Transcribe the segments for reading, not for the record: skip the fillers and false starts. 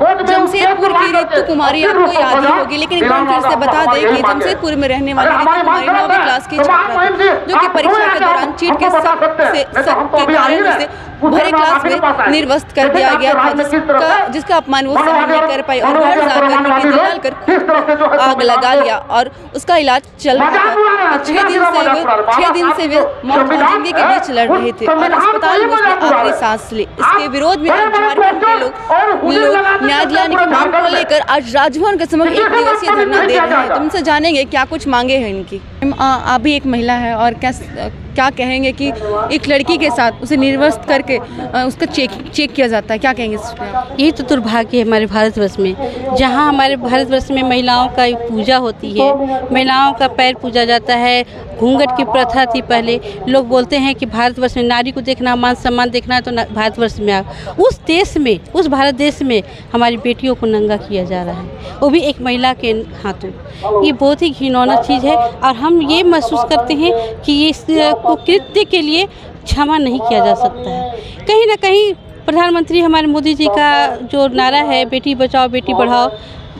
जमशेदपुर की रितु कुमारी आपको याद ही होगी, लेकिन एक बार फिर से बता दें कि जमशेदपुर में रहने वाली रितु कुमारी 9वीं क्लास की छात्रा थी, जो कि परीक्षा के दौरान चीट के शक के कारण उसे भरे क्लास में निर्वस्त कर दिया गया था, जिसका अपमान वो सहन नहीं कर पाई और घर जाकर मिट्टी जलाकर खुद आग लगा लिया और उसका इलाज चल रहा था। 6 दिन से वे मौत और जिंदगी के बीच लड़ रहे थे और अस्पताल में उसने आखिरी सांस ली। इसके विरोध में आज झारखंड के लोग न्याय दिलाने की मांग को लेकर आज राजभवन के समक्ष 1 दिवसीय धरना दे रहे हैं। तुमसे जानेंगे क्या कुछ मांगे हैं इनकी। आप भी एक महिला है और क्या कहेंगे कि एक लड़की के साथ उसे निर्वस्त करके उसका चेक किया जाता है, क्या कहेंगे इस पर? यही तो दुर्भाग्य है हमारे भारतवर्ष में, जहाँ हमारे भारतवर्ष में महिलाओं का पूजा होती है, महिलाओं का पैर पूजा जाता है। घूंघट की प्रथा थी पहले। लोग बोलते हैं कि भारतवर्ष में नारी को देखना, मान सम्मान देखना है तो भारतवर्ष में आ। उस देश में, उस भारत देश में हमारी बेटियों को नंगा किया जा रहा है, वो भी एक महिला के हाथों। ये बहुत ही घिनौना चीज़ है और हम ये महसूस करते हैं कि ये इस कृत्य के लिए क्षमा नहीं किया जा सकता है। कहीं ना कहीं प्रधानमंत्री हमारे मोदी जी का जो नारा है, बेटी बचाओ बेटी पढ़ाओ,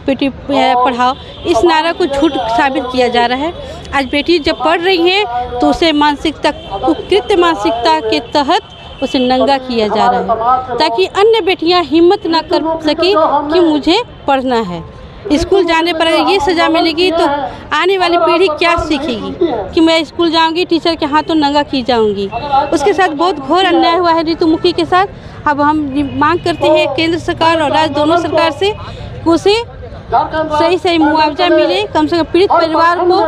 बेटी पढ़ाओ, इस नारा को झूठ साबित किया जा रहा है। आज बेटी जब पढ़ रही है तो उसे मानसिकता, कुकृत्य मानसिकता के तहत उसे नंगा किया जा रहा है, ताकि अन्य बेटियां हिम्मत ना कर सके कि मुझे पढ़ना है। स्कूल जाने पर अगर ये सज़ा मिलेगी तो आने वाली पीढ़ी क्या सीखेगी कि मैं स्कूल जाऊंगी, टीचर के हाथों नंगा की जाऊंगी। उसके साथ बहुत घोर अन्याय हुआ है ऋतुमुखी के साथ। अब हम मांग करते हैं केंद्र सरकार और राज्य दोनों सरकार से कि उसे सही मुआवजा मिले, कम से कम पीड़ित परिवार को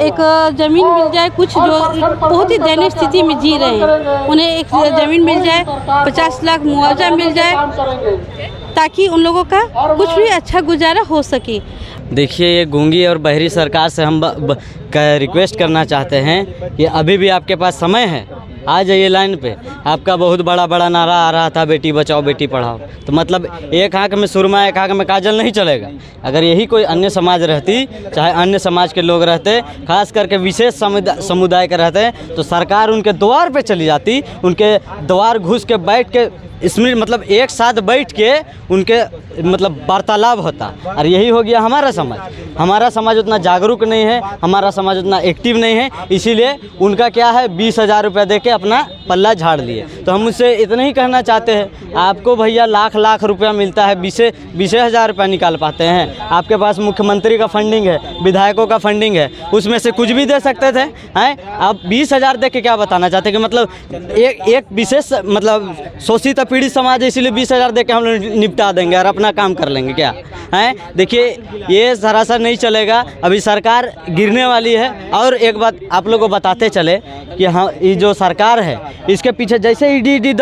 एक ज़मीन मिल जाए। कुछ जो बहुत ही दयनीय स्थिति में जी रहे हैं उन्हें एक ज़मीन मिल जाए, 50 लाख मुआवजा मिल जाए, ताकि उन लोगों का कुछ भी अच्छा गुजारा हो सके। देखिए, ये गूंगी और बहरी सरकार से हम रिक्वेस्ट करना चाहते हैं कि अभी भी आपके पास समय है, आ जाइए लाइन पे। आपका बहुत बड़ा नारा आ रहा था बेटी बचाओ बेटी पढ़ाओ, तो मतलब एक आँख में सुरमा एक आँख में काजल नहीं चलेगा। अगर यही कोई अन्य समाज रहती, चाहे अन्य समाज के लोग रहते, खास करके विशेष समुदाय के रहते, तो सरकार उनके द्वार पे चली जाती, उनके द्वार घुस के बैठ के इसमें मतलब एक साथ बैठ के उनके मतलब वार्तालाप होता। और यही हो गया हमारा समाज। हमारा समाज उतना जागरूक नहीं है, हमारा समाज उतना एक्टिव नहीं है, इसीलिए उनका क्या है 20,000 रुपया दे के अपना पल्ला झाड़ लिए। तो हम उससे इतना ही कहना चाहते हैं, आपको भैया लाख रुपया मिलता है, 20,000 रुपया निकाल पाते हैं? आपके पास मुख्यमंत्री का फंडिंग है, विधायकों का फंडिंग है, उसमें से कुछ भी दे सकते थे हैं? आप 20,000 दे के क्या बताना चाहते हैं कि मतलब एक विशेष मतलब शोषित पीड़ित समाज है, इसीलिए 20,000 दे के हम लोग निपटा देंगे और अपना काम कर लेंगे क्या हैं? देखिए, ये सरासर नहीं चलेगा। अभी सरकार गिरने वाली है। और एक बात आप लोगों को बताते चले कि हाँ, ये जो सरकार है इसके पीछे जैसे ईडी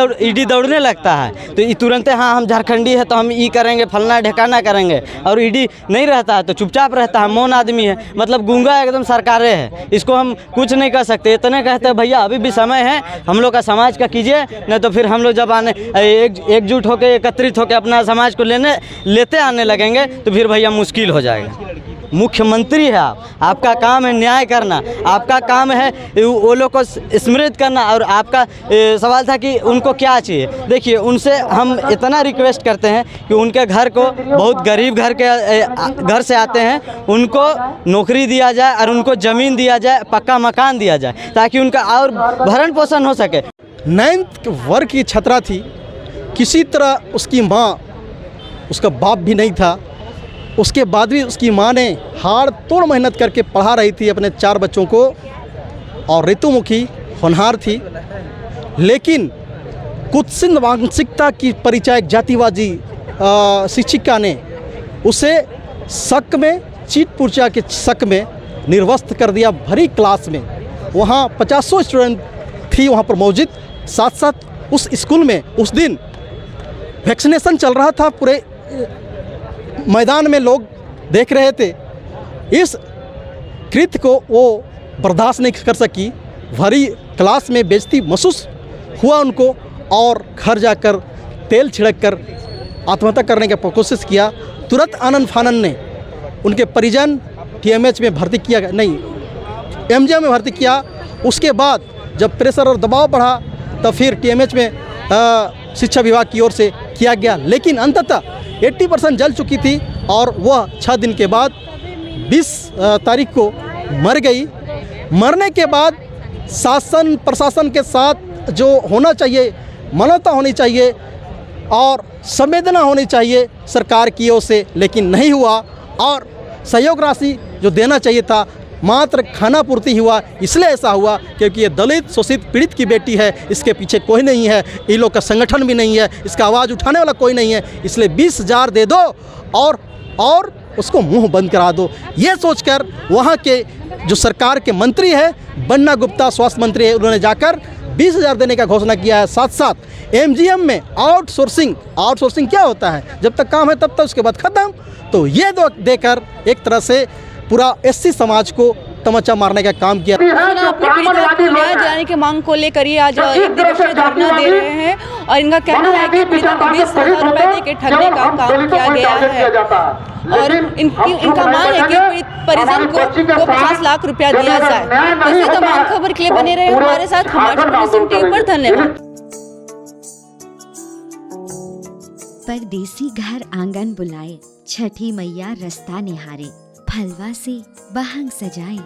दौड़ने लगता है तो ये तुरंत हाँ हम झारखंडी है तो हम ये करेंगे, फलना ढेकाना करेंगे, और ईडी नहीं रहता है तो चुपचाप रहता है, मौन आदमी है, मतलब गूंगा एकदम सरकारें है। इसको हम कुछ नहीं कर सकते। इतने कहते हैं भैया अभी भी समय है, हम लोग का समाज का कीजिए, नहीं तो फिर हम लोग जब आने एकजुट होकर एकत्रित होकर अपना समाज को लेते आने लगेंगे तो फिर भैया मुश्किल हो जाएगा। मुख्यमंत्री है आप, आपका काम है न्याय करना, आपका काम है वो लोग को स्मृत करना। और आपका सवाल था कि उनको क्या चाहिए। देखिए, उनसे हम इतना रिक्वेस्ट करते हैं कि उनके घर को, बहुत गरीब घर से आते हैं, उनको नौकरी दिया जाए और उनको ज़मीन दिया जाए, पक्का मकान दिया जाए, ताकि उनका और भरण पोषण हो सके। 9th वर्ग की छात्रा थी, किसी तरह उसकी माँ, उसका बाप भी नहीं था, उसके बाद भी उसकी माँ ने हाड़ तोड़ मेहनत करके पढ़ा रही थी अपने 4 बच्चों को। और ऋतुमुखी होनहार थी, लेकिन कुत्सित मानसिकता की परिचायक जातिवादी शिक्षिका ने उसे शक में, चीट पूर्चा के शक में निर्वस्त कर दिया भरी क्लास में। वहाँ 50 स्टूडेंट थी वहाँ पर मौजूद। साथ साथ उस स्कूल में उस दिन वैक्सीनेशन चल रहा था, पूरे मैदान में लोग देख रहे थे। इस कृत्य को वो बर्दाश्त नहीं कर सकी, भरी क्लास में बेइज्जती महसूस हुआ उनको, और घर जाकर तेल छिड़क कर आत्महत्या करने का कोशिश किया। तुरंत आनंद फानन ने उनके परिजन TMH में भर्ती किया, नहीं MJ में भर्ती किया। उसके बाद जब प्रेशर और दबाव बढ़ा तब फिर TMH में शिक्षा विभाग की ओर से किया गया, लेकिन अंततः 80% जल चुकी थी और वह 6 दिन के बाद 20 तारीख को मर गई। मरने के बाद शासन प्रशासन के साथ जो होना चाहिए, मानवता होनी चाहिए और संवेदना होनी चाहिए सरकार की ओर से, लेकिन नहीं हुआ। और सहयोग राशि जो देना चाहिए था, मात्र खाना पूर्ति हुआ। इसलिए ऐसा हुआ क्योंकि ये दलित शोषित पीड़ित की बेटी है, इसके पीछे कोई नहीं है, इन लोग का संगठन भी नहीं है, इसका आवाज़ उठाने वाला कोई नहीं है। इसलिए 20,000 दे दो और उसको मुंह बंद करा दो। ये सोचकर वहाँ के जो सरकार के मंत्री है, बन्ना गुप्ता स्वास्थ्य मंत्री है, उन्होंने जाकर 20,000 देने का घोषणा किया है। साथ साथ एमजीएम में आउटसोर्सिंग क्या होता है, जब तक काम है तब तक, उसके बाद खत्म। तो ये देकर एक तरह से पूरा एससी समाज को तमच्चा मारने का काम किया। अपने पीड़िता को न्याय दिलाने की मांग को लेकर ये आज एक दिवसीय धरना दे रहे हैं और इनका कहना है कि पीड़िता को 20,000 रुपए दे के ठगने का काम किया गया है और इनका मांग है कि परिजन को 50 लाख रुपया दिया जाए। ऐसे तमाम खबर के लिए बने रहे हमारे साथ। हमारे टीम पर धन्यवाद। परदेसी घर आंगन बुलाए, छठी मैया रास्ता निहारे, फलवा से बहंग सजाए,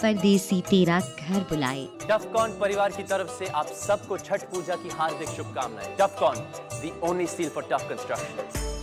परदेसी तेरा घर बुलाए। डफकॉन परिवार की तरफ से आप सबको छठ पूजा की हार्दिक शुभकामनाएं। डफकॉन, the only seal for tough construction।